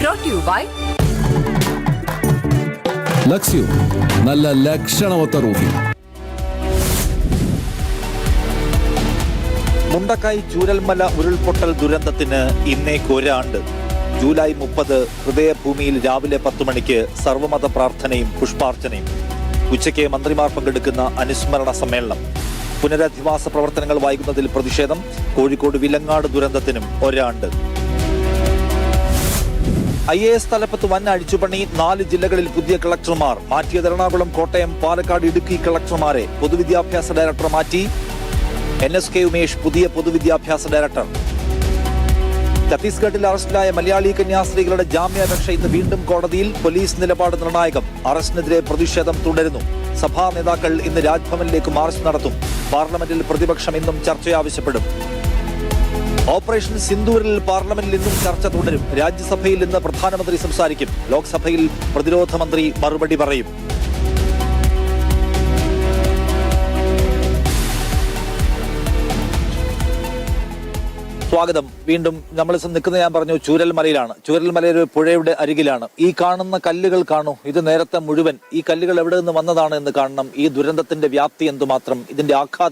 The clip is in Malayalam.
brought to you by ലക്സ്യു നല്ല ലക്ഷണമൊത്ത റൂഫിംഗ്. മുണ്ടക്കായ് ചൂരൽമല ഉരുൾപൊട്ടൽ ദുരന്തത്തിന് ഇന്നേക്ക് ഒരാണ്ട്. ജൂലൈ 30 ഹൃദയഭൂമിയിൽ രാവിലെ 10 മണിക്ക് സർവമത പ്രാർത്ഥനയും പുഷ്പാർച്ചനയും. ഉച്ചയ്ക്ക് മന്ത്രിമാർ പങ്കെടുക്കുന്ന അനുസ്മരണ സമ്മേളനം. പുനരധിവാസ പ്രവർത്തനങ്ങൾ വൈകുന്നതിൽ പ്രതിഷേധം. കോഴിക്കോട് വിലങ്ങാട് ദുരന്തത്തിനും ഒരാണ്ട്. IAS തലപ്പത്ത് വൻ അഴിച്ചുപണി. 4 ജില്ലകളിൽ പുതിയ കളക്ടർമാർ. മാറ്റിയത് എറണാകുളം, കോട്ടയം, പാലക്കാട്, ഇടുക്കി കളക്ടർമാരെ. പൊതുവിദ്യാഭ്യാസ ഡയറക്ടർ മാറ്റി. NSK ഉമേഷ് പുതിയ പൊതുവിദ്യാഭ്യാസ ഡയറക്ടർ. ഛത്തീസ്ഗഡിൽ അറസ്റ്റിലായ മലയാളി കന്യാസ്ത്രീകളുടെ ജാമ്യാപേക്ഷ ഇന്ന് വീണ്ടും കോടതിയിൽ. പോലീസ് നിലപാട് നിർണായകം. അറസ്റ്റിനെതിരെ പ്രതിഷേധം തുടരുന്നു. സഭാ നേതാക്കൾ ഇന്ന് രാജ്ഭവനിലേക്ക് മാർച്ച് നടത്തും. പാർലമെന്റിൽ പ്രതിപക്ഷം ഇന്നും ചർച്ച ആവശ്യപ്പെടും. ഓപ്പറേഷൻ സിന്ദൂരിൽ പാർലമെന്റിൽ ഇന്നും ചർച്ച തുടരും. രാജ്യസഭയിൽ ഇന്ന് പ്രധാനമന്ത്രി സംസാരിക്കും. ലോക്സഭയിൽ പ്രതിരോധ മന്ത്രി മറുപടി പറയും. സ്വാഗതം. വീണ്ടും നമ്മൾ നിൽക്കുന്നത്, ഞാൻ പറഞ്ഞു, ചൂരൽമലയിലാണ്. ചൂരൽമല ഒരു പുഴയുടെ അരികിലാണ്. ഈ കാണുന്ന കല്ലുകൾ കാണൂ. ഇത് നേരത്തെ മുഴുവൻ ഈ കല്ലുകൾ എവിടെ നിന്ന് വന്നതാണ് എന്ന് കാണണം. ഈ ദുരന്തത്തിന്റെ വ്യാപ്തി എന്തുമാത്രം, ഇതിന്റെ ആഘാതം